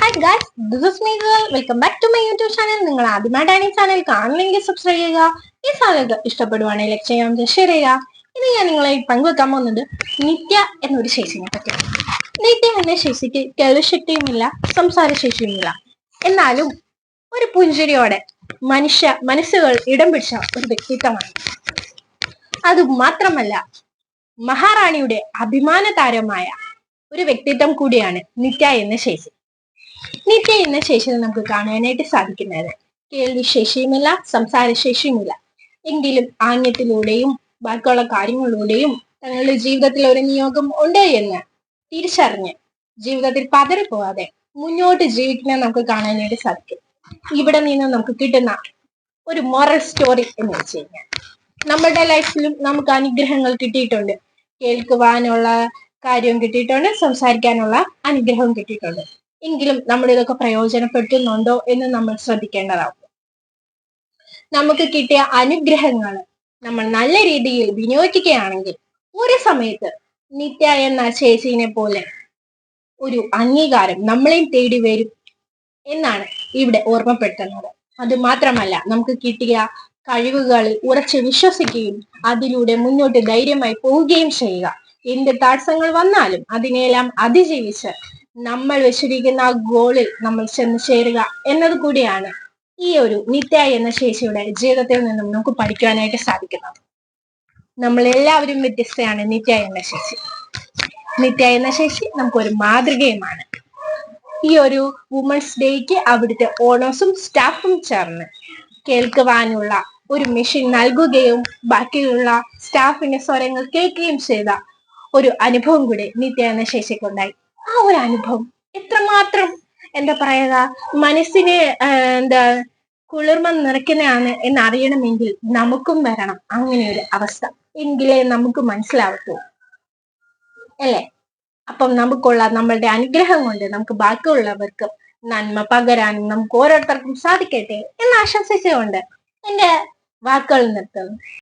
Hi guys, this is me girl. Welcome back to my YouTube channel. നിങ്ങൾ ആദ്യമായിട്ടാണ് ഈ channel കാണുന്നെങ്കിൽ subscribe ചെയ്യുക. ഈ ചാനൽ ഇഷ്ടപ്പെടുവാണെങ്കിൽ ലൈക്ക് ചെയ്യാം, ഷെയർ ചെയ്യുക. ഇനി ഞാൻ നിങ്ങളെ പങ്കുവെക്കാൻ പോകുന്നത് നിത്യ എന്നൊരു ശേഷിനെ പറ്റി. നിത്യ എന്ന ശേഷിക്ക് കേൾവിശക്തിയുമില്ല, സംസാരശേഷിയുമില്ല. എന്നാലും ഒരു പുഞ്ചിരിയോടെ മനസ്സുകൾ ഇടം പിടിച്ച ഒരു വ്യക്തിത്വമാണ്. അത് മാത്രമല്ല, മഹാറാണിയുടെ അഭിമാന താരമായ ഒരു വ്യക്തിത്വം കൂടിയാണ് നിത്യ എന്ന ശേഷി. നിത്യ എന്ന ശേഷിയിൽ നമുക്ക് കാണാനായിട്ട് സാധിക്കുന്നത് കേൾവിശേഷിയുമില്ല, സംസാരശേഷിയുമില്ല. എങ്കിലും ആംഗ്യത്തിലൂടെയും ബാക്കിയുള്ള കാര്യങ്ങളിലൂടെയും തങ്ങളുടെ ജീവിതത്തിൽ ഒരു നിയോഗം ഉണ്ട് എന്ന് തിരിച്ചറിഞ്ഞ് ജീവിതത്തിൽ പതറിപ്പോവാതെ മുന്നോട്ട് ജീവിക്കുന്നത് നമുക്ക് കാണാനായിട്ട് സാധിക്കും. ഇവിടെ നിന്ന് നമുക്ക് കിട്ടുന്ന ഒരു മോറൽ സ്റ്റോറി എന്ന് വെച്ച് കഴിഞ്ഞാൽ, നമ്മളുടെ ലൈഫിലും നമുക്ക് അനുഗ്രഹങ്ങൾ കിട്ടിയിട്ടുണ്ട്. കേൾക്കുവാനുള്ള കാര്യവും കിട്ടിയിട്ടുണ്ട്, സംസാരിക്കാനുള്ള അനുഗ്രഹവും കിട്ടിയിട്ടുണ്ട്. എങ്കിലും നമ്മൾ ഇതൊക്കെ പ്രയോജനപ്പെടുത്തുന്നുണ്ടോ എന്ന് നമ്മൾ ശ്രദ്ധിക്കേണ്ടതാവും. നമുക്ക് കിട്ടിയ അനുഗ്രഹങ്ങൾ നമ്മൾ നല്ല രീതിയിൽ വിനിയോഗിക്കുകയാണെങ്കിൽ ഒരു സമയത്ത് നിത്യ എന്ന ചേച്ചിനെ പോലെ ഒരു അംഗീകാരം നമ്മളെയും തേടി വരും എന്നാണ് ഇവിടെ ഓർമ്മപ്പെടുത്തുന്നത്. അത് മാത്രമല്ല, നമുക്ക് കിട്ടിയ കഴിവുകളിൽ ഉറച്ച് വിശ്വസിക്കുകയും അതിലൂടെ മുന്നോട്ട് ധൈര്യമായി പോവുകയും ചെയ്യുക. എന്ത് തടസ്സങ്ങൾ വന്നാലും അതിനെല്ലാം അതിജീവിച്ച് നമ്മൾ വെച്ചിരിക്കുന്ന ആ ഗോളിൽ നമ്മൾ ചെന്ന് ചേരുക എന്നത് കൂടിയാണ് ഈ ഒരു നിത്യ എന്ന ശേഷിയുടെ ജീവിതത്തിൽ നിന്നും നമുക്ക് പഠിക്കുവാനായിട്ട് സാധിക്കുന്നത്. നമ്മൾ എല്ലാവരും വ്യത്യസ്തയാണ്. നിത്യ എന്ന ശേഷി നമുക്കൊരു മാതൃകയുമാണ്. ഈ ഒരു വുമൻസ് ഡേക്ക് അവിടുത്തെ ഓണേഴ്സും സ്റ്റാഫും ചേർന്ന് കേൾക്കുവാനുള്ള ഒരു മെഷീൻ നൽകുകയും ബാക്കിയുള്ള സ്റ്റാഫിന്റെ സ്വരങ്ങൾ കേൾക്കുകയും ചെയ്ത ഒരു അനുഭവം കൂടി നിത്യ എന്ന ശേഷിക്കുണ്ടായി. ആ ഒരു അനുഭവം എത്രമാത്രം മനസ്സിനെ കുളിർമ നിറയ്ക്കുന്നതാണ് എന്നറിയണമെങ്കിൽ നമുക്കും വരണം അങ്ങനെ ഒരു അവസ്ഥ. എങ്കിലേ നമുക്ക് മനസ്സിലാവത്തൂ, അല്ലേ? അപ്പം നമ്മളുടെ അനുഗ്രഹം കൊണ്ട് നമുക്ക് ബാക്കിയുള്ളവർക്ക് നന്മ പകരാനും നമുക്ക് ഓരോരുത്തർക്കും സാധിക്കട്ടെ എന്ന് ആശംസിച്ചുകൊണ്ട് എന്റെ വാക്കുകൾ നിർത്തുന്നു.